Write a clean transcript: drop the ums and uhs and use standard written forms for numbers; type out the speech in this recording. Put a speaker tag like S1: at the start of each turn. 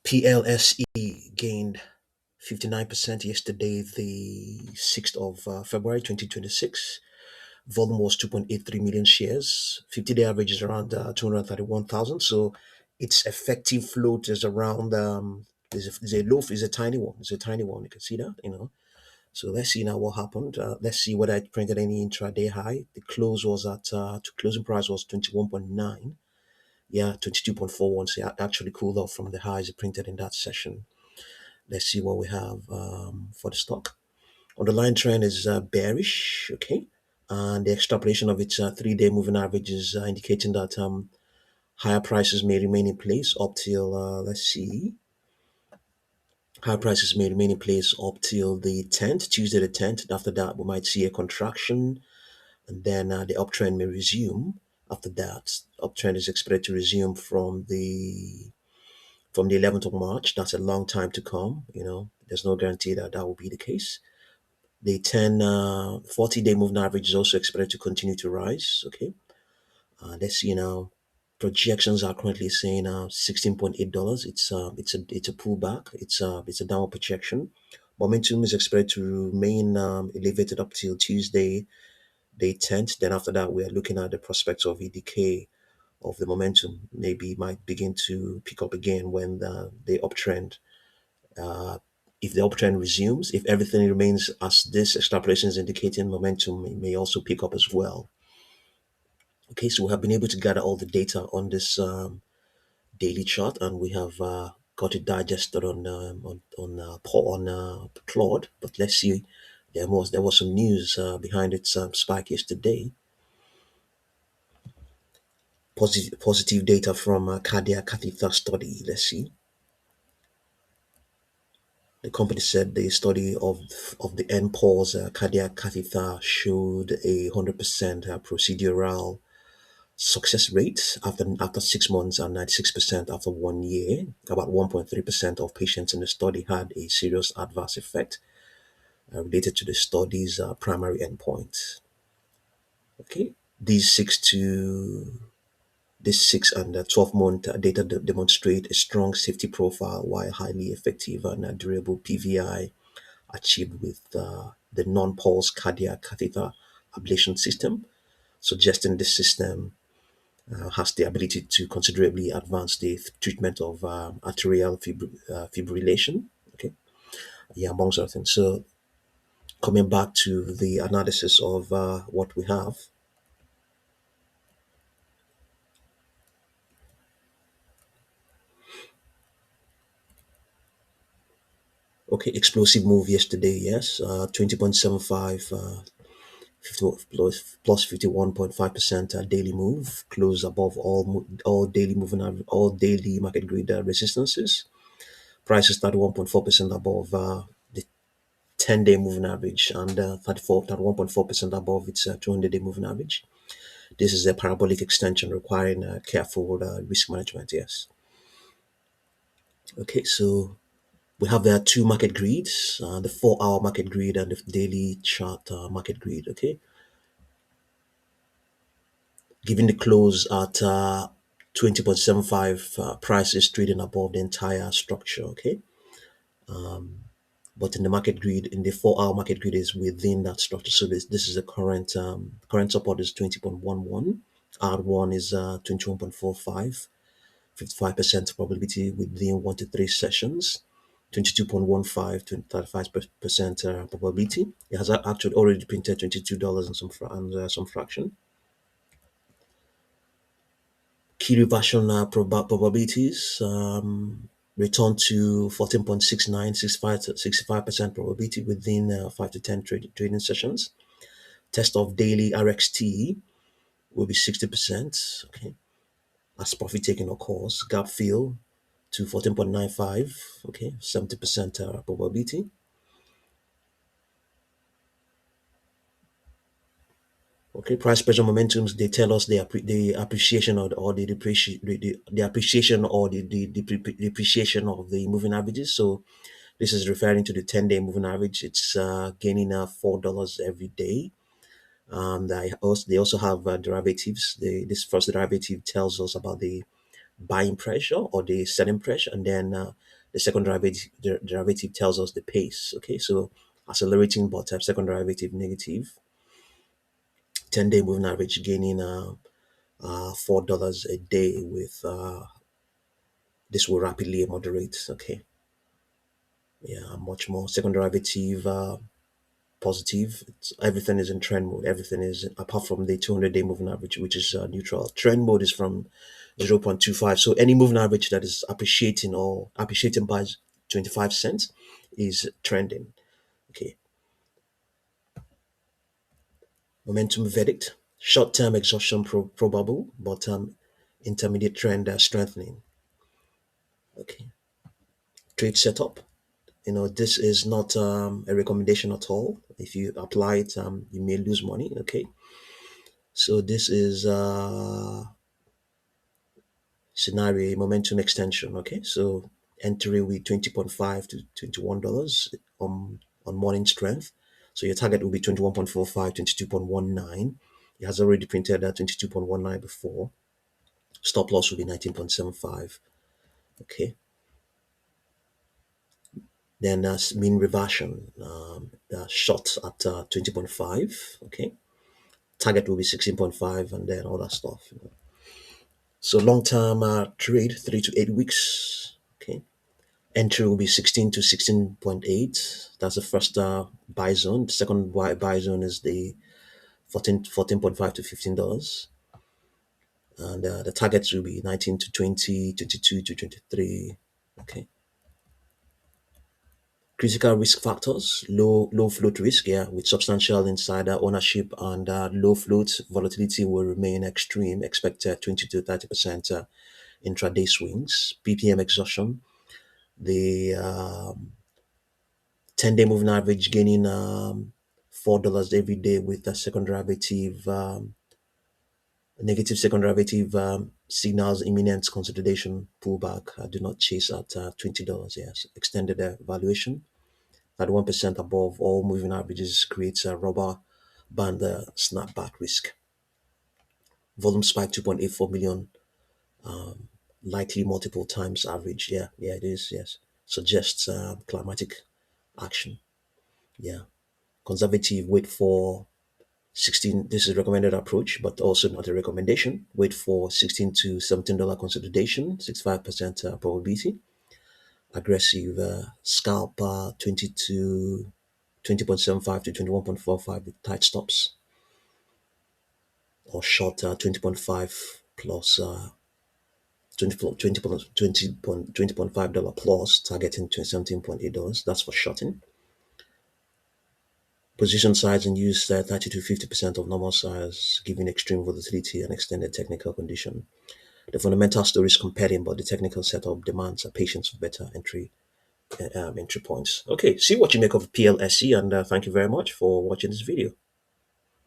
S1: PLSE gained 59% yesterday, the 6th of February 2026. Volume was 2.83 million shares. 50-day average is around 231,000. So its effective float is around, is a tiny one. It's a tiny one. You can see that. So let's see now what happened. Let's see whether it printed any intraday high. The close was to closing price was 21.9. Yeah, 22.41. So it actually cooled off from the highs it printed in that session. Let's see what we have for the stock. Underlying trend is bearish, okay? And the extrapolation of its 3-day moving average is indicating that higher prices may remain in place up till, let's see, higher prices may remain in place up till the 10th, Tuesday the 10th. After that, we might see a contraction, and then the uptrend may resume. After that, uptrend is expected to resume from the 11th of March. That's a long time to come. There's no guarantee that that will be the case. The 40-day moving average is also expected to continue to rise. Okay. Let's see now. Projections are currently saying $16.8. It's a pullback. It's a downward projection. Momentum is expected to remain elevated up till Tuesday, day 10th. Then after that, we are looking at the prospects of a decay of the momentum. Maybe might begin to pick up again when the uptrend, uh, if the uptrend resumes, if everything remains as this extrapolation is indicating, momentum may also pick up as well. Okay, so we have been able to gather all the data on this daily chart, and we have got it digested on Claude. But let's see, there was some news behind its spike yesterday. Positive data from a cardiac catheter study. Let's see. The company said the study of the NPAWS cardiac catheter showed a 100% procedural success rate after 6 months and 96% after 1 year. About 1.3% of patients in the study had a serious adverse effect related to the study's primary endpoint. Okay, these 6 and 12-month data demonstrate a strong safety profile while highly effective and durable PVI achieved with the non-pulse cardiac catheter ablation system, suggesting this system has the ability to considerably advance the treatment of atrial fibrillation. Okay, yeah, amongst other things. So coming back to the analysis of what we have. Okay, explosive move yesterday. Yes, 20.75. 51.5% daily move, close above all daily market grid resistances. Prices started 1.4% above the 10-day moving average and 1.4% above its 200-day moving average. This is a parabolic extension requiring careful risk management. Yes. Okay, so we have there two market grids, the 4-hour market grid and the daily chart market grid. Okay, given the close at 20.75, price is trading above the entire structure. Okay, but in the market grid, in the 4-hour market grid, is within that structure. So this is the current support is 20.11. R1 is 21.45. 55% probability within 1 to 3 sessions. 22.15 to 35% probability. It has actually already printed $22 and some fraction. Key reversion probabilities return to 14.69, 65% probability within 5 to 10 trading sessions. Test of daily RXT will be 60%. Okay, as profit taking occurs. Gap fill to 14.95. Okay, 70% probability. Okay, price pressure momentums, they tell us the appreciation or the depreciation, the appreciation or the depreciation of the moving averages. So this is referring to the 10-day moving average. It's gaining $4 every day. They also have derivatives. This first derivative tells us about the buying pressure or the selling pressure, and then the second derivative tells us the pace. Okay, so accelerating but second derivative negative. 10-day moving average gaining $4 a day with this will rapidly moderate. Okay, yeah, much more second derivative positive. Everything is in trend mode. Everything is apart from the 200-day moving average, which is neutral. Trend mode is from 0.25. So any moving average that is appreciating or appreciating by 25 cents is trending. Okay. Momentum verdict. Short-term exhaustion probable, but intermediate trend strengthening. Okay. Trade setup. This is not a recommendation at all. If you apply it, you may lose money. Okay. So this is scenario momentum extension. Okay, so entering with 20.5 to $21 on morning strength. So your target will be 21.45, 22.19. It has already printed that 22.19 before. Stop loss will be 19.75. Okay, then mean reversion, short at 20.5. Okay, target will be 16.5, and then all that stuff. So long term trade 3 to 8 weeks. Okay, entry will be 16 to 16.8. That's the first buy zone. The second buy zone is the 14.5 to $15. And the targets will be 19 to 20, 22 to 23. Okay. Critical risk factors, low float risk, yeah, with substantial insider ownership and low float volatility will remain extreme, expected 20 to 30% intraday swings. PPM exhaustion, the 10-day moving average gaining $4 every day with a second derivative, negative second derivative signals imminent consolidation pullback. Do not chase at $20. Yes, extended valuation at 1% above all moving averages creates a rubber band snapback risk. Volume spike 2.84 million, likely multiple times average. Yeah, it is. Yes, suggests climatic action. Yeah, conservative wait for 16. This is recommended approach, but also not a recommendation. Wait for 16 to $17 consolidation, 65% probability. Aggressive scalp 20.75 to 21.45 with tight stops, or short 20.5 plus 20.5 dollar plus targeting $17.8. That's for shorting. Position size and use 30 to 50% of normal size, giving extreme volatility and extended technical condition. The fundamental story is compelling, but the technical setup demands a patience for better entry points. Okay, see what you make of PLSE, and thank you very much for watching this video.